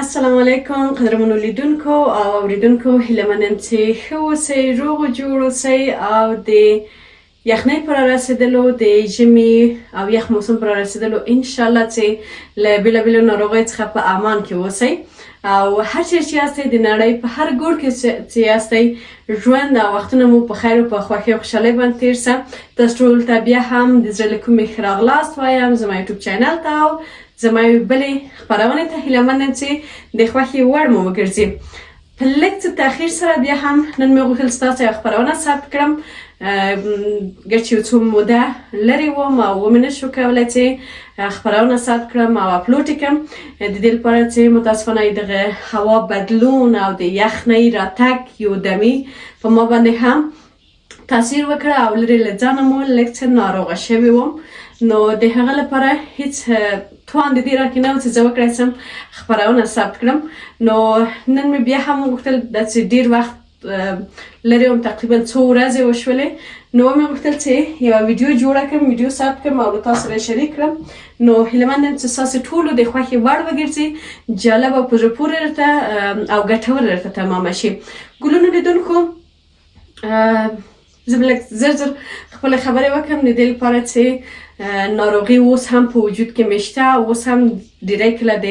السلام علیکم قدرمنو لیدونکو او اوریدونکو، هیله منم چې ښه اوسئ، روغ او جوړ اوسئ او د یخنۍ پر رسیدلو، د ژمي او یخ موسم پر رسیدلو انشاءالله چې له بیلابیلو ناروغیو څخه په امان کې اوسئ او هر چیرې چې یاستئ د نړۍ په هر ګوټ کې چې یاستئ ژوند او وختونه مو په خیر او په خوښۍ او خوشحالۍ باندې تېر شه. تاسو ټولو ته بیا هم د زړه له کومې ښه راغلاست وایم زما یوټیوب چینل ته او زما بلې خپرونې ته. هیله منم چې د خوښې وړ مو وګرځي. په لږ څه تاخیر سره بیا هم نن مې غوښتل ستاسو یوه خپرونه ثبت کړم، ګر چې یو څو موده لرې وم او ومې نشو کولی چې خپرونه ثبت کړم او اپلوډ یې کړم، د دې لپاره چې متاسفانه دغه هوا بدلون او د یخنۍ راتګ یو دمي په ما باندې هم تاثیر وکړه او لرې له ځانه مو لږ څه ناروغه شوې وم. نو د هغه لپاره هیڅ توان د دې راکې نه و چې زه وکړی شم خپرونه ثبت کړم. نو نن مې بیا هم وغوښتل چې ډېر وخت لرې وم، تقریبا څو ورځې وشولې، نو مې غوښتل چې یوه ویډیو جوړه کړم، ویډیو ثبت کړم او له تاسو سره شریک کړم. نو هیله مند یم چې ستاسو ټولو د خوښې وړ وګرځي، جالب او په زړه پورې درته او ګټور درته تمامه شي. ګلونو لیدونکو، زه به لږ زر زر خپلې خبرې وکړم د دې لپاره چې ناروغي اوس هم په وجود کې مې شته، اوس هم ډېری کله د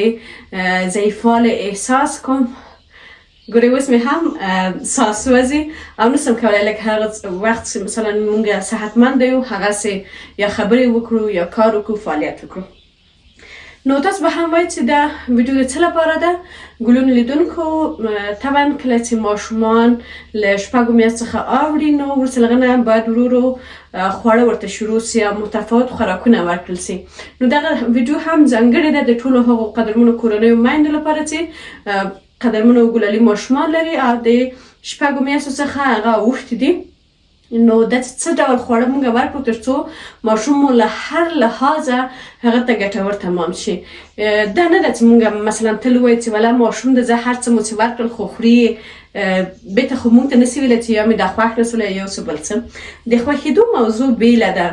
ضعیفوالي احساس کوم. ګورئ اوس مې هم ساه سوځي او نشم کولی لکه هغه وخت چې مثلا مونږ صحتمند یو هغسې یا خبرې وکړو یا کار وکړو، فعالیت وکړو. نو تاسو به هم وایئ چې دا ویډیو د څه لپاره ده. ګلونو لیدونکو، طبعا کله چې ماشومان له شپږو میاشتو څخه اوړي نو وروسته له هغه نه باید ورو ورو خواړه ورته شروع سي او متفاوت خوراکونه ورکړل سي. نو دغه ویډیو هم ځانګړې ده د ټولو هغو قدرمنو کورنیو میندو لپاره چې قدرمنو ګلالي ماشومان لري او د شپږو میاشتو څخه هغه اوښتي دي. نو د څه ډول خواړه موږ ورکړو تر څو ماشوم مو له هر لحاظه هغه ته ګټور تمام شي. دا نه ده چې موږ مثلا تل ووایو چې ولا ماشوم د زه هر څه مو چې ورکړل خو خوري، بېرته خو موږ ته نسي ویلی چې یا مې دا خوښ نسول یا یو څه بل څه. د خوښېدو موضوع بیله ده.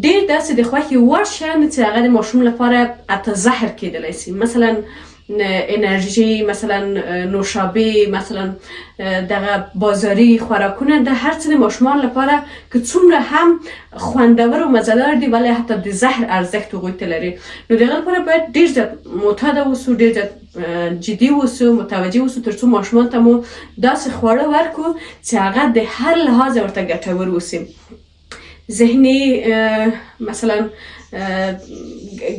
ډېر داسې د خوښې وړ شیان چې هغه د ماشوم لپاره حتی زهر کېدلی سي، مثلا انرژي، مثلا نوشابه، مثلا دغه بازاري خوراکونه، د هر څه د ماشومان لپاره که څومره هم خوندور او مزهدار دي ولی حتی د زهر ارزښت هغوی ته لري. نو د هغه لپاره باید ډېر زیات معتاده اوسو، ډېر زیات جدي اوسو، متوجه اوسو تر څو ماشومان ته مو داسې خواړه ورکړو چې هغه د هر لحاظ ورته ګټور اوسي. ذهني مثلا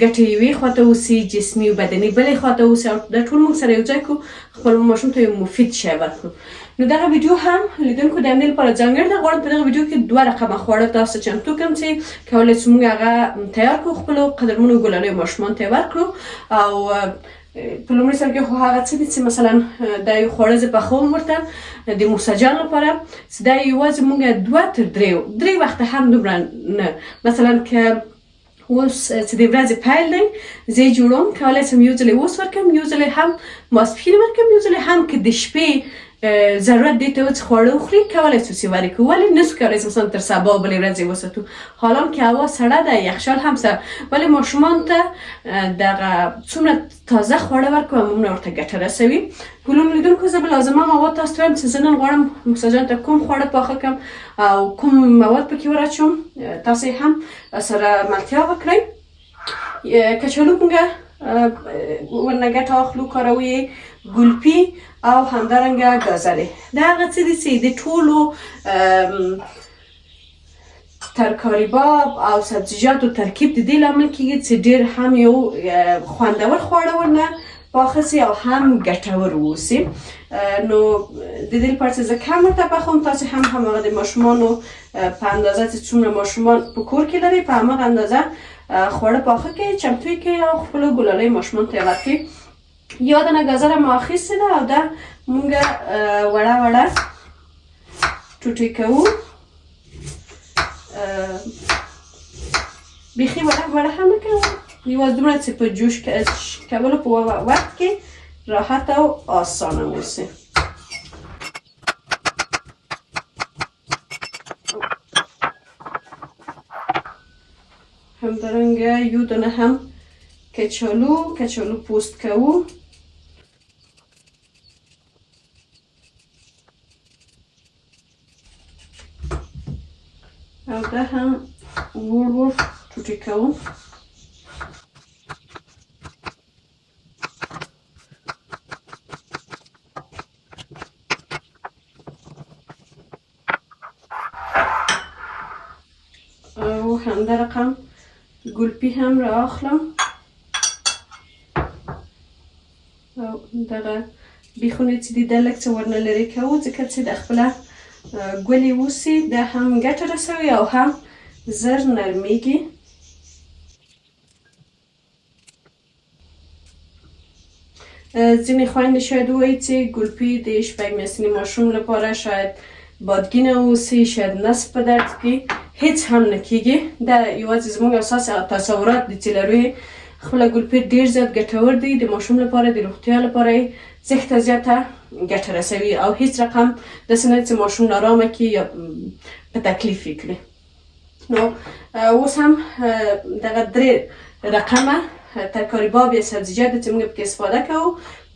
ګټې یوې خواته اوسي، جسمي او بدني بلې خواته اوسي او دا ټول موږ سره یو ځای کړو، خپل ماشوم ته یو مفید شی ورکړو. نو دغه ویډیو هم لیدونکو د همدې لپاره ځانګړې ده. غواړم په دغه ویډیو کې دوه رقمه خواړه تاسو چمتو کړم چې کولی شو موږ هغه تیار کړو، خپلو قدرمنو ګلالیو ماشومانو ته یې ورکړو. او په لومړي سر کې خو هغه څه دي چې مثلا دا یو خواړه زه پخوم ورته د موسیجان لپاره، چې دا یوازې موږ 2 تر 3 وخته هم دومره نه. مثلا که اوس چې د ورځې پیل دی زه یې جوړوم، کولی شم یو ځلې اوس ورکړم، یو ځلې هم ماسپښین ورکړم، یو ځلې هم که د شپې ضرورت دی ته چې خواړه وخوري کولی شو چې ورکړو. ولې نشو کولی مثلا تر سبا بلې ورځې وساتو، حالا که هوا سړه ده، یخچال هم سره، ولی ماشومان ته دغه څومره تازه خواړه ورکړو همومره ورته ګټه رسوي. ګلونو لیدونکو، زه به لازمه مواد تاسو ته وایم چې زه نن غواړم موسیجان ته کوم خواړه پاخه کړم او کوم مواد پکې ور اچوم، تاسو هم سره ملتیا وکړئ. کچالو موږ ورنه ګټه اخلو، کاروو ګلپي او همدارنګه ګازرې. دا هغه څه دي چې د ټولو ترکاري باب او سبزیجاتو ترکیب د دې لامل کېږي چې ډېر هم یو خوندور خواړه ورنه پاخه سي او هم ګټور واوسي. نو د دې لپاره چې زه کم ورته پخوم، تاسو هم هماغه د ماشومانو په اندازه چې څومره ماشومان په کور کې لري په هماغه اندازه خواړه پاخه کړئ، چمتو یې کړئ او خپلو ګلالیو ماشومانو ته یې ورکړئ. یو دانه ګازره مو اخیستې ده او دا مونږ وړه وړه ټوټې کوو، بیخي وړه وړه هم نه کوو، یوازې دومره چې په جوش کولو په وخت کې راحت او آسانه اوسي. همدارنګه یو دانه هم کچالو پوست کوو او دا هم وړ ټوټې کوم. او همدا رقم ګلپي هم را اخلم او دغه بیخونه چې دي دا لږ څه ورنه لرې کوو ځکه چې د خپله ګلې اوسي دا هم ګټه رسوي او هم زر نرمیږي. ځینې خویندې شاید ووایي چې ګلپي د شپږ میاشتني ماشوم لپاره شاید بادګینه اوسي، شاید نس په درد کې، هیڅ هم نه کیږي. دا یوازې زموږ اساس تصورات دي چې لرو. خپله ګلپي ډېر زیات ګټور دی د ماشوم لپاره، د روغتیا لپاره یې زیاته زیاته ګټه رسوي او هیڅ رقم داسې نه چې ماشوم نارامه کړي یا په تکلیف یې کړي. نو اوس هم دغه درې رقمه ترکاري باب یا سبزیجات چې موږ پکې استفاده کوو: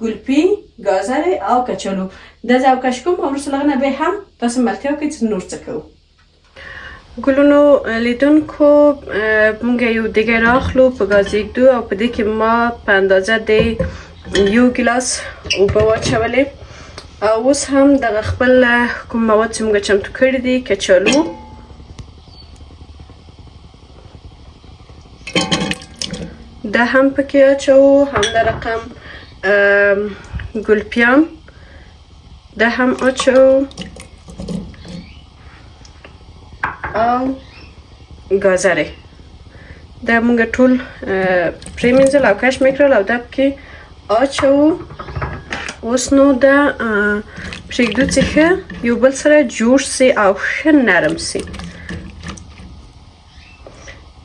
ګلپي، ګازرې او کچالو. دا زه اوکش کوم او وروسته له هغه نه بیا هم تاسو ملتیا وکړئ چې نور څه کوو. ګلونو لیدونکو موږ یو دیګی راخلو، په ګاز ږدو او په دې کې ما په اندازه د 1 ګیلاس اوبه واچولې. او اوس هم دغه خپل کوم مواد چې موږ چمتو کړي دي، کچالو، دا هم پکې اچوو، همدا رقم ګلپیام دا هم اچوو او ګازرې دا موږ ټول پرېمینځل او کش مې کړل او دا پکې اچوو. اوس نو دا پرېږدو چې ښه یو بل سره جوړ سي او ښه نرم سي.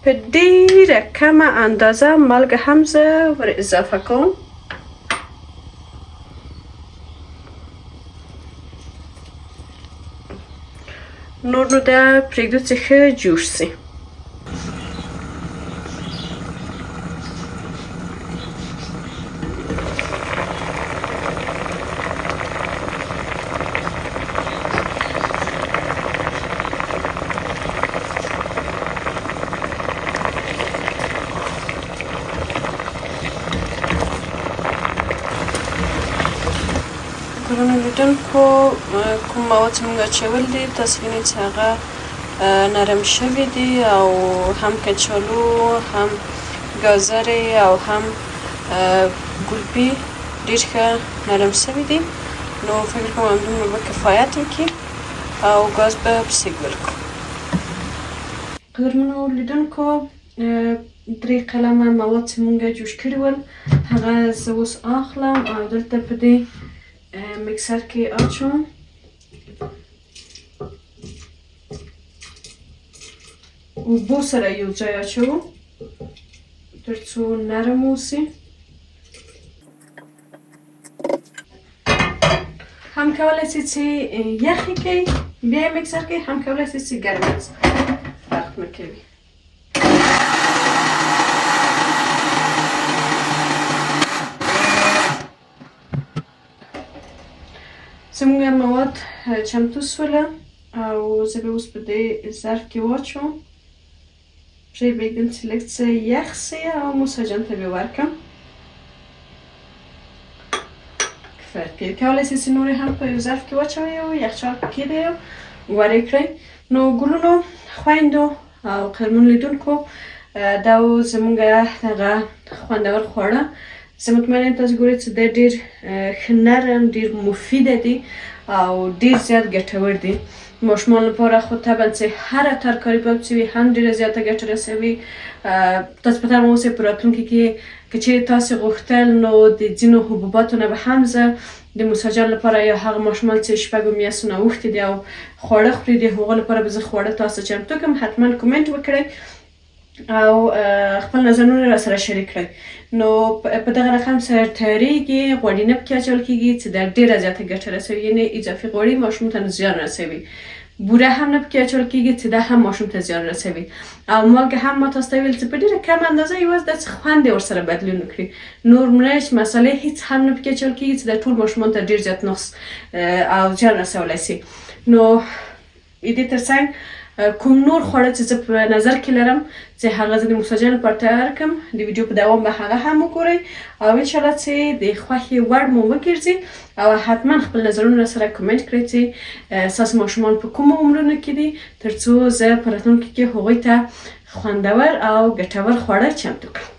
په ډېره کمه اندازه مالګه هم زه ور اضافه کوم. نور نو دا پرېږدو چې ښه جوش سي. ګلونو لیدونکو کوم مواد چې موږ اچول دي تاسو وینئ چې هغه نرم شوي دي او هم کچالو، هم ګازرې او هم ګلپي ډېر ښه نرم شوي دي. نو فکر کوم همدومره به کفایت وکړي او ګاز به پسې ګل کړو. ګلونو لیدونکو 3 قلمه مواد چې موږ جوش کړي ول هغه زه اوس اخلم او دلته په دې مکسر کې اچوم. اوبو سره یو ځای اچوم تر څو نرم اوسي. هم کولی شئ چې یخ یې کړئ بیا یې مکسر کړئ، هم کولی شئ چې ګرم یې فرق نه کوي. زموږ مواد چمتو سوله او زه به اوس په دې ظرف کې واچوم. پرېږدم چې لږ څه یخ سي او مساجان ته به ورکړم. کفایت کوي. کولی شئ چې نور هم په یو ظرف کې واچوئ او یخچال کې کیږدئ او ور یې کړئ. نو ګلونو خویندو او قدرمنو لیدونکو دا و زموږ دغه خوندور خواړه. زه مطمئنه یم تاسو ګورئ چې دا ډېر ښه نرم، ډېر مفیده دي او ډېر زیات ګټور دي. ماشومان لپاره خو طبعا چې هره ترکاري باب چې وي هم ډېره زیاته ګټه رسوي. تاسو په تمه اوسئ په راتلونکي کې که چیرې تاسو غوښتل نو د ځینو حبوباتو نه به هم زه د موسی جان لپاره یا هغه ماشومان چې 6 میاشتو نه اوښتي دي او خواړه خوري د هغو لپاره به زه خواړه تاسو چمتو کړم. حتما کومنټ وکړئ او خپل نظرونه راسره شریک کړئ. نو په دغه رقم سره تیارېږي، غوړي نه پکې اچول کېږي چې دا ډېره زیاته ګټه رسوي، یعنې اضافي غوړي ماشوم ته زیان رسوي. بوره هم نه پکې اچول کېږي چې دا هم ماشوم ته زیان رسوي. او مالګه هم ما تاسو ته ویل چې په ډېره کم اندازه یوازې داسې خوند یې ورسره بدلون وکړي. نور مرچ مسالې هېڅ هم نه پکې اچول کېږي چې دا ټول ماشومان ته ډېر زیات نقص او زیان رسولی سي. نو دې تر څنګ کوم نور خواړه چې زه په نظر کې لرم چې هغه زه د موسی جان لپاره تیار کړم. د ویډیو په دوام به هغه هم وګورئ او انشاءالله چې د خوښې وړ مو وګرځي او حتما خپل نظرونه سره کمنټ کړئ چې ستاسو ماشومان په کومو عمرونو کې دي تر څو زه په راتلونکي کې هغوی ته خوندور او ګټور خواړه چمتو کړم.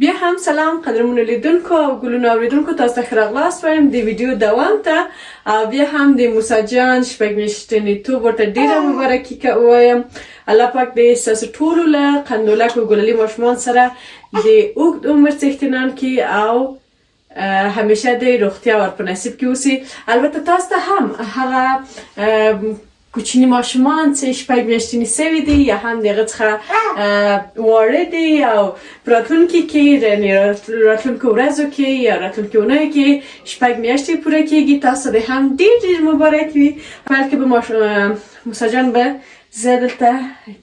بیا هم سلام قدرمنو لیدونکو او ګلونو اوریدونکو، تاسو ته ښه راغلاست وایم د ویډیو دوام ته او بیا هم د موسی جان شپږ میاشتني توب ورته ډېره مبارکي وایم. الله پاک دې ستاسو ټولو له قندولکو ګلالي ماشومان سره د اوږد عمر څښتنان کړي او همیشه د روغتیا ور په نصیب کې اوسي. البته تاسو ته هم هغه کوچني ماشومان چې شپږ میاشتني سوي دي یا هم د هغه څخه واړه دي او په راتلونکي کې راتلونکو ورځو کې یا راتلونکو اونیو کې شپږ میاشتې پوره کېږي، تاسو دې هم ډېر ډېر مبارک وي. بلکې به موسی جان به زه دلته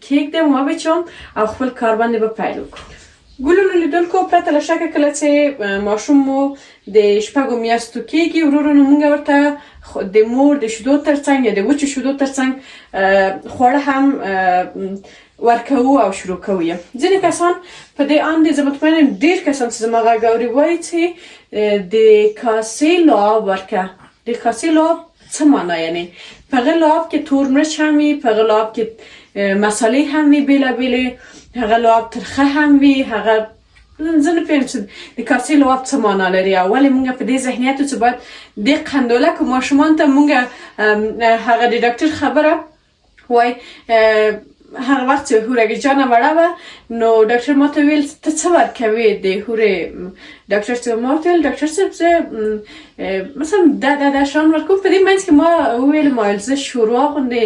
کېږدم وبچوم او خپل کار باندې به پیل وکړو. ګلونو لیدونکو، پرته له شکه کله چې ماشوم مو د شپږو میاشتو کېږي ورو ورو نو موږ ورته د مور د شیدو ترڅنګ یا د وچو شیدو ترڅنګ خواړه هم ورکوو او شروع کوو. ځینې کسان په دې اند دي، زه مطمئنه یم ډېر کسان چې زما غږ اوري وایي چې د کاسې لعاب ورکه. د کاسې لعاب څه معنا یعنې؟ په هغه لعاب کې تور مرچ هم وي، په هغه لعاب کې مسالې هم وي بېلابېلې، هغه لعاب ترخه هم وي، هغه زه نه پوهېږم چې د کاسې لعاب څه معنا لري او ولې موږ په دې ذهنیت یو چې باید دې قندولکو ماشومانو ته موږ هغه د ډاکټر خبره وای. هغه وخت چې هورګي جانه وړه وه نو ډاکټر ماته ویل ته څه ورکوې د هورې؟ ډاکټر صاحب ما ورته ویل ډاکټر صاحب زه مثلا دا شان ورکوم. په دې منځ کې ما وویل ما ویل زه شوروا غوندې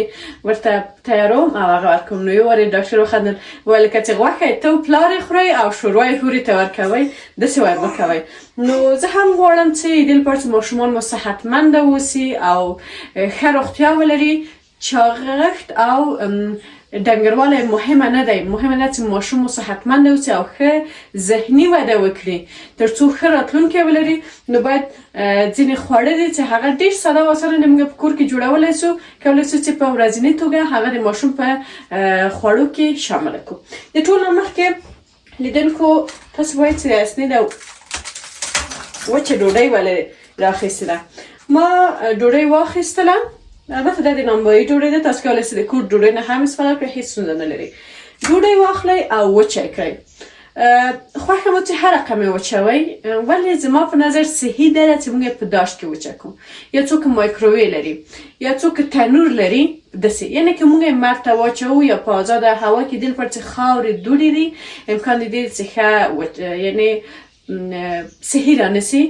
ورته تیاروم او هغه ورکوم. نو یو وارې ډاکټر وخندل ویل که چې غوښه یې ته پلار یې خورئ او شوروا یې هورې ته ورکوئ داسې ور مه کوئ. نو زه هم غواړم چې دې لپاره چې ماشومان مو صحتمنده اوسي او ښه روغتیا ولري. چاغښت او ډنګروالی مهمه نه دی، مهمه نه چې ماشوم مو صحتمند اوسي او ښه ذهني وده وکړي. تر څو ښه راتلونکی ولري نو باید ځینې خواړه دي چې هغه ډېر ساده او اسانه موږ په کور کې جوړولی سو کولی سو چې په ورځني توګه هغه د ماشوم په خوړو کې شامله کړو. د ټول نه مخکې لیدونکو تاسو باید چې اصلي د وچه ډوډۍ ولې راخیستې ده. ما ډوډۍ واخیستله، البته دا د نانبایي ډوډۍ ده، تاسو کولی شئ د کور ډوډۍ نه هم استفاده کړئ، هېڅ ستونزه نه لري. ډوډۍ واخلئ او وچه یې کړئ. خوښه مو چې هر رقم یې وچوئ، ولې زما په نظر صحي ده چې موږ یې په داش کې وچه کړو. یا څوک مایکروویو لري یا څوک تنور لري داسې، یعنې که موږ یې مر ته واچوو یا په ازاده هوا کې دې لپاره چې خاورې دوړې دي امکان دی چې ښه یعنې صحي رانیسي.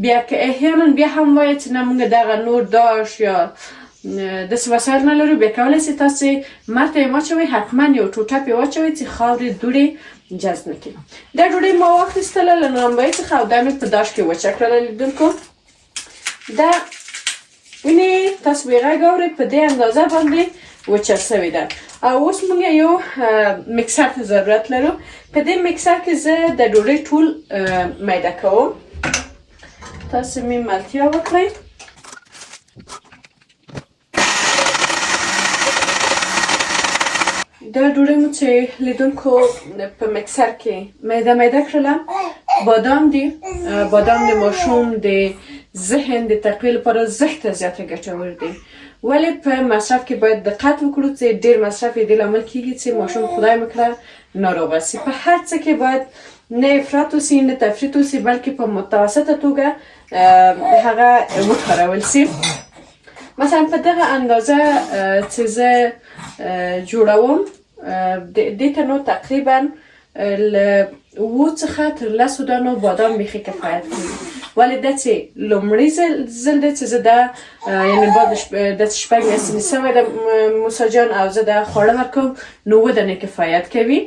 بیا که احیانا بیا هم وایي چې نه موږ دغه نور داش یا داسې وسایل نه لرو، بیا کولی شئ تاسې مر ته یې واچوئ، حتما یو ټوټه پرې واچوئ چې خاورې دوړې جذب نه کړي. دا ډوډۍ ما واخیستله له نانبایي څخه او دا مې په داش کې وچه کړله. لیدونکو دا وینې تاسو به یې غږ اورئ په دې اندازه باندې وچه سوې ده. او اوس موږ یو مکسر ته ضرورت لرو. په دې مکسر کې زه د ډوډۍ ټول میده کوم. تاسو مې ملتیا وکړئ. دا ډوډۍ مو چې لیدونکو په مکسر کې میده کړله. بادام دي، بادام د ماشوم د ذهن د تقویې لپاره زیاته ګټور دي. ولې په مصرف کې باید دقت وکړو چې ډېر مصرف یې دې لامل کېږي چې ماشوم خدای مه کړه ناروغه سي. په هر څه کې باید نه افراط وسي نه تفریط وسي، بلکې په متوسطه توګه هغه وکارول سي. مثلا په دغه اندازه چې زه جوړوم دې ته نو تقریبا له 7 څخه تر 10 دانو بادام بیخي کفایت کوي. ولې دا چې لومړی ځل دی چې زه دا یعنې د شپږ میاشتې سوی ده موسی جان او زه دا خواړه ورکوم نو 7 دانې کفایت کوي.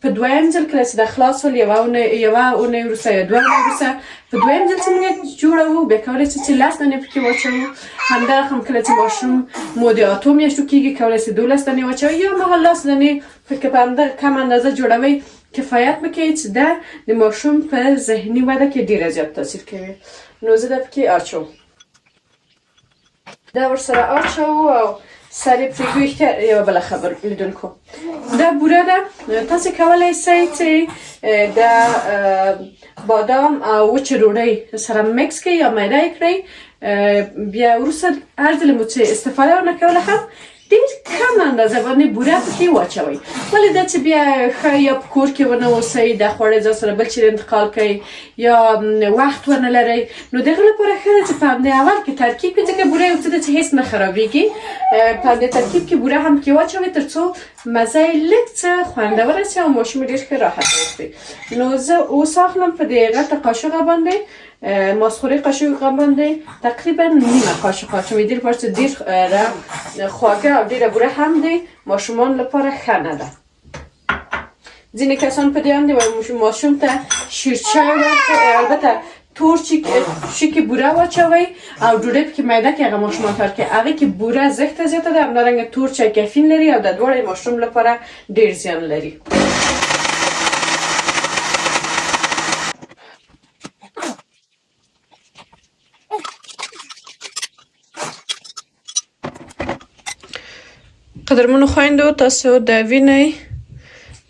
په دویم ځل کله چې دا خلاص ول یوه اونۍ وروسته یا 2 اونۍ وروسته په دویم ځل چې موږ جوړوو بیا کولی شو چې 10 دانې پکې واچوو. همدا رقم کله چې ماشوم مو د 8 میاشتو کېږي کولی شئ 12 دانې واچوئ یا مهال 10 دانې که په همدغه کم اندازه جوړوئ کفایت وکړي چې دا د ماشوم په ذهني وده کې ډېره زیات تاثیر کوي. نو زه دا پکې اچوم، دا ورسره اچوو او سری پریږدئ که یوه بله خبر لیدونکو دا بوره ده تاسې کولی شئ چې د بادام او وچې ډوډۍ سره مکس کړئ یا میده یې کړئ بیا وروسته هر ځلې مو چې استفاده ورنه کوله هم ډېر کم اندازه باندې بوره پکې واچوئ ولې دا چې بیا ښه یا په کور کې ونه اوسئ دا خواړه ځان سره بل چېرې انتقال کړئ یا وخت ونه لرئ نو د هغې لپاره ښه ده چې په همدې اول کې ترکیب کړئ ځکه بوره یو څه ده چې هېڅ نه خرابېږي په همدې ترکیب کې بوره هم پکې واچوئ تر څو مزه یې لږ څه خوندوره شي او ماشوم یې ډېر ښه راحت وخوري نو زه اوس اخلم په دې غټه قاشقه باندې ماسخوری قاشق باندې تقریبا نیمه قاشق اچوم ډېر لپاره چې ډېر خواږه او ډېره بوره هم دی ماشومان لپاره ښه نه ده ځینې کسان په دې باندې وایي ماشوم ته شیرچای ورکړئ البته تور شي کې بوره واچوئ او ډوډۍ پکې میده کې هغه ماشومان ته ورکړئ هغې کې بوره زښته زیاته ده همدارنګه تور چای کافین لري او د دواړه ماشوم لپاره ډېر زیان لري قدرمنو خویندو تاسو د وینئ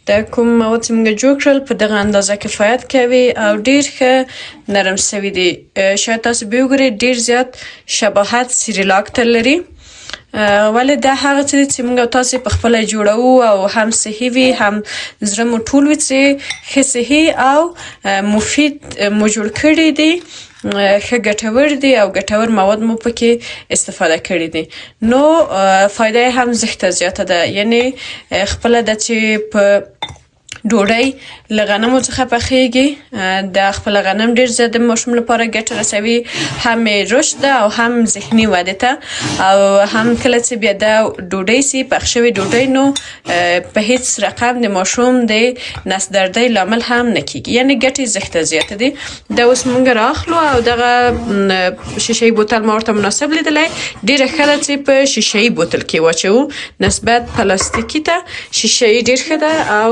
د کوم مواد چې موږ جوړ کړل په دغه اندازه کفایت کوي او ډېر ښه نرم سوي دي شاید تاسو بیا وګورئ ډېر زیات شباهت سیریلاک ته لري ولې دا هغه څه دي چې موږ او تاسې په خپله جوړوو او هم صحي وي هم زړه مو ټول وي چې ښه صحي او مفید مو جوړ کړي دي ښه ګټور دي او ګټور مواد مو پکې استفاده کړي دي نو فایده یې هم زښته زیاته ده یعنې خپله ده چې په ډوډۍ له غنمو څخه پخیږي د خپل غنم ډېر زیات د ماشوم لپاره ګټه رسوي هم رشد ده او هم ذهني ودې ته او هم کله چې بیا د ډوډۍ سي پخ شوې ډوډۍ نو په هیڅ رقم د ماشوم د نس دردۍ لامل هم نه کیږي یعنې ګټې زښته زیاته دي دا اوس موږ راخلو او دغه شیشه‌ایي بوتل ما ورته مناسب لیدلی ډېره ښه ده چې په شیشه‌ایي بوتل کې واچوو نسبت پلاستیکي ته شیشه‌ایي ډېر ښه ده او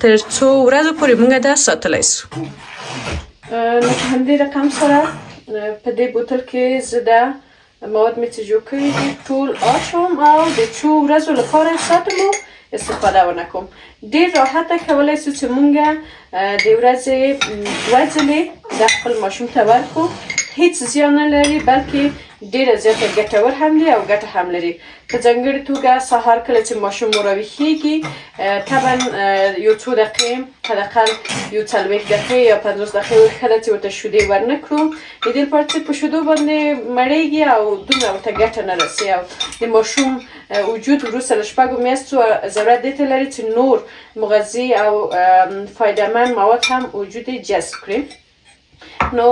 تر څو ورځو پورې موږ دا ساتلی سو نو په همدې رقم سره په دې بوتل کې زه دا مواد مې چې جوړ کړي دي ټول اچوم او د څو ورځو لپاره یې ساتم او استفاده ونه کوم ډېر راحته کولی سو چې موږ د ورځې 2 ځلې دا خپل ماشوم ته ورکړو هیڅ زیان نه لري بلکې ډېره زیاته ګټور هم دی او ګټه هم لري په ځانګړې توګه سهار کله چې ماشوم مو راویښېږي طبعا یو څو دقیقې حداقل یو 40 دقیقې یا 50 دقیقې ښه ده چې ورته شیدې ورنه کړو د دې لپاره چې په شیدو باندې مړېږي او دومره ورته ګټه نه رسي او د ماشوم وجود وروسته له 6 میاشتو ضرورت دې ته لري چې نور مغذي او فایدهمند مواد هم وجود جذب کړي نو